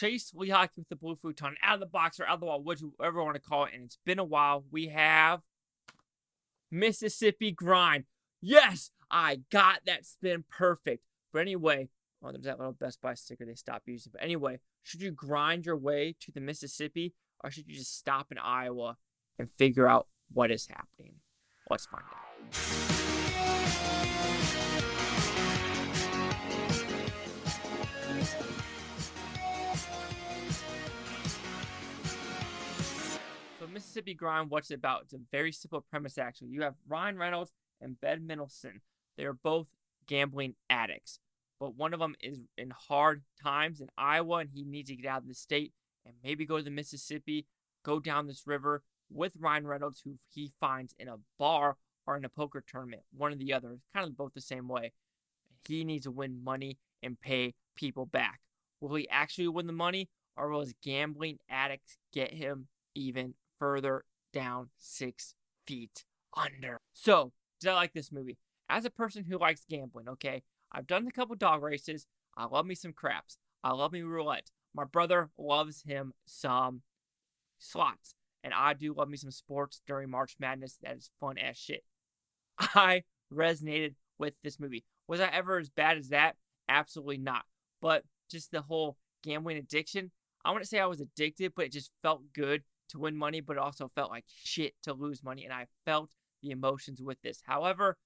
Chase Lehocky with the blue futon out of the box or out of the wall, whatever you want to call it. And it's been a while. We have Mississippi Grind. Yes, I got that spin perfect. But anyway, oh, there's that little Best Buy sticker they stopped using. But anyway, should you grind your way to the Mississippi, or should you just stop in Iowa and figure out what is happening? Let's find out. So Mississippi Grind, what's it about? It's a very simple premise, actually. You have Reynolds and Ben Mendelsohn. They're both gambling addicts, but one of them is in hard times in Iowa, and he needs to get out of the state and maybe go to the Mississippi, go down this river with Reynolds, who he finds in a bar or in a poker tournament, one or the other. It's kind of both the same way. He needs to win money and pay people back. Will he actually win the money, or will his gambling addicts get him even further down 6 feet under? So, did I like this movie? As a person who likes gambling, okay, I've done a couple dog races. I love me some craps. I love me roulette. My brother loves him some slots. And I do love me some sports during March Madness. That is fun as shit. I resonated with this movie. Was I ever as bad as that? Absolutely not. But just the whole gambling addiction, I wouldn't say I was addicted, but it just felt good to win money, but it also felt like shit to lose money. And I felt the emotions with this. However,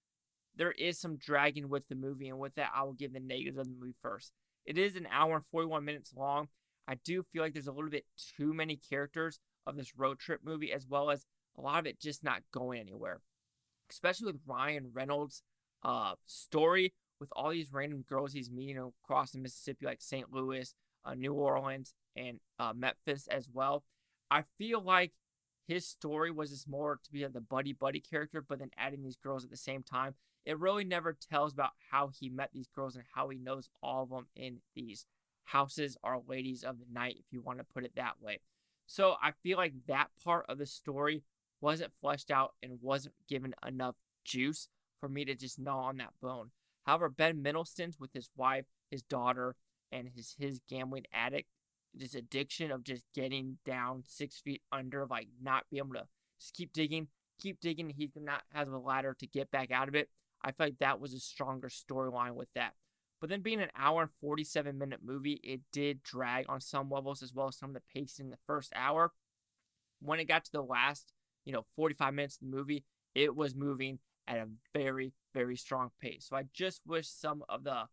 there is some dragging with the movie, and with that, I will give the negatives of the movie first. It is an hour and 41 minutes long. I do feel like there's a little bit too many characters of this road trip movie, as well as a lot of it just not going anywhere. Especially with Reynolds' story, with all these random girls he's meeting across the Mississippi, like St. Louis, New Orleans, and Memphis as well. I feel like his story was just more to be like the buddy character, but then adding these girls at the same time. It really never tells about how he met these girls and how he knows all of them in these houses or ladies of the night, if you want to put it that way. So I feel like that part of the story wasn't fleshed out and wasn't given enough juice for me to just gnaw on that bone. However, Ben Mendelsohn with his wife, his daughter, and his gambling addict, this addiction of just getting down 6 feet under, like not being able to just keep digging. He's not have a ladder to get back out of it. I feel like that was a stronger storyline with that. But then being an hour and 47-minute movie, it did drag on some levels, as well as some of the pacing in the first hour. When it got to the last, 45 minutes of the movie, it was moving at a very, very strong pace. So I just wish some of the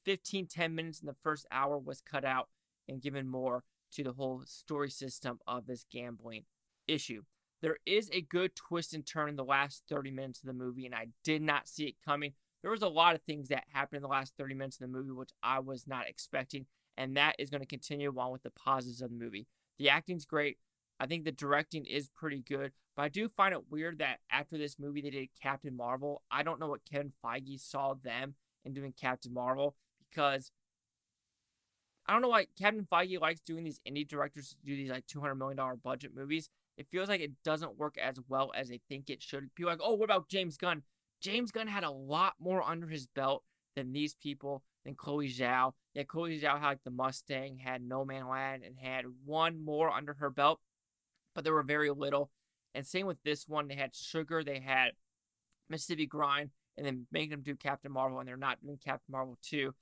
10 minutes in the first hour was cut out and given more to the whole story system of this gambling issue. There is a good twist and turn in the last 30 minutes of the movie, and I did not see it coming. There was a lot of things that happened in the last 30 minutes of the movie, which I was not expecting, and that is going to continue along with the positives of the movie. The acting's great. I think the directing is pretty good, but I do find it weird that after this movie, they did Captain Marvel. I don't know what Kevin Feige saw them in doing Captain Marvel, because I don't know why Kevin Feige likes doing these indie directors to do these like $200 million budget movies. It feels like it doesn't work as well as they think it should. People are like, oh, what about James Gunn? James Gunn had a lot more under his belt than these people, than Chloe Zhao. Yeah, Chloe Zhao had like the Mustang, had No Man Land, and had one more under her belt, but there were very little. And same with this one. They had Sugar, they had Mississippi Grind, and then making them do Captain Marvel, and they're not doing Captain Marvel 2.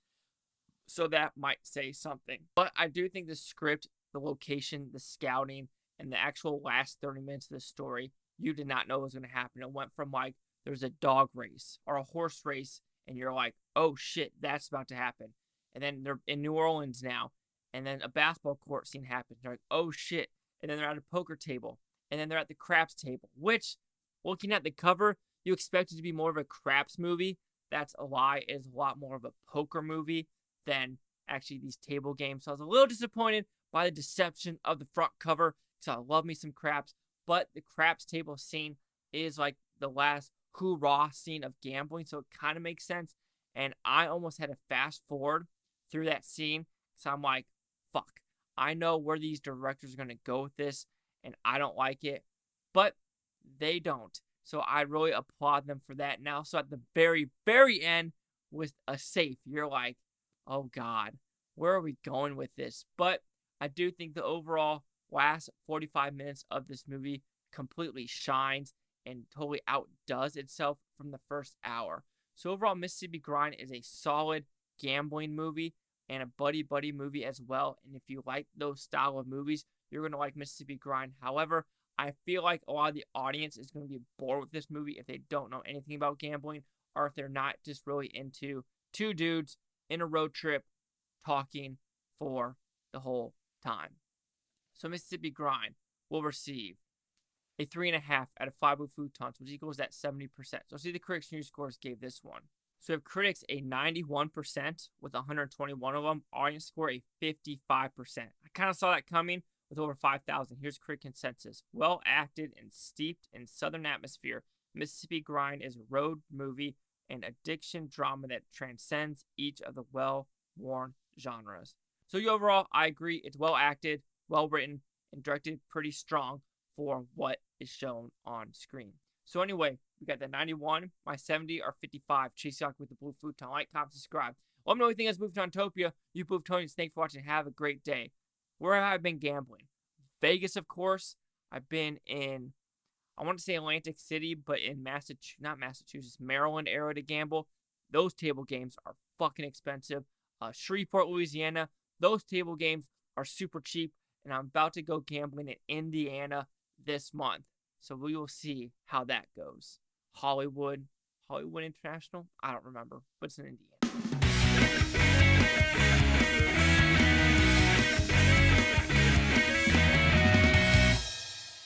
So that might say something. But I do think the script, the location, the scouting, and the actual last 30 minutes of the story, you did not know what was going to happen. It went from like, there's a dog race or a horse race, and you're like, oh shit, that's about to happen. And then they're in New Orleans now, and then a basketball court scene happens. They're like, oh shit. And then they're at a poker table, and then they're at the craps table, which, looking at the cover, you expect it to be more of a craps movie. That's a lie. It is a lot more of a poker movie than actually these table games. So I was a little disappointed by the deception of the front cover, because I love me some craps, but the craps table scene is like the last hoorah scene of gambling, so it kind of makes sense. And I almost had to fast forward through that scene, so I'm like, fuck, I know where these directors are going to go with this, and I don't like it, but they don't. So I really applaud them for that. Now, so at the very, very end with a safe, you're like, oh God, where are we going with this? But I do think the overall last 45 minutes of this movie completely shines and totally outdoes itself from the first hour. So overall, Mississippi Grind is a solid gambling movie and a buddy movie as well. And if you like those style of movies, you're going to like Mississippi Grind. However, I feel like a lot of the audience is going to be bored with this movie if they don't know anything about gambling, or if they're not just really into two dudes in a road trip talking for the whole time. So Mississippi Grind will receive a 3.5 out of 5 with Futons, which equals that 70%. So see the critics' news scores gave this one. So if critics a 91% with 121 of them, audience score a 55%. I kind of saw that coming with over 5,000. Here's critic consensus. Well acted and steeped in southern atmosphere, Mississippi Grind is a road movie and addiction drama that transcends each of the well-worn genres. So overall, I agree. It's well acted, well written, and directed pretty strong for what is shown on screen. So anyway, we got the 91, my 70 are 55. Chase Yock with the Blue Futon. Like, comment, subscribe. Let me know what you think of this Futontopia. You Futonans, thanks for watching. Have a great day. Where have I been gambling? Vegas, of course. I've been in, I want to say Atlantic City, but in Massachusetts, Maryland area to gamble. Those table games are fucking expensive. Shreveport, Louisiana, those table games are super cheap. And I'm about to go gambling in Indiana this month. So we will see how that goes. Hollywood International? I don't remember, but it's in Indiana.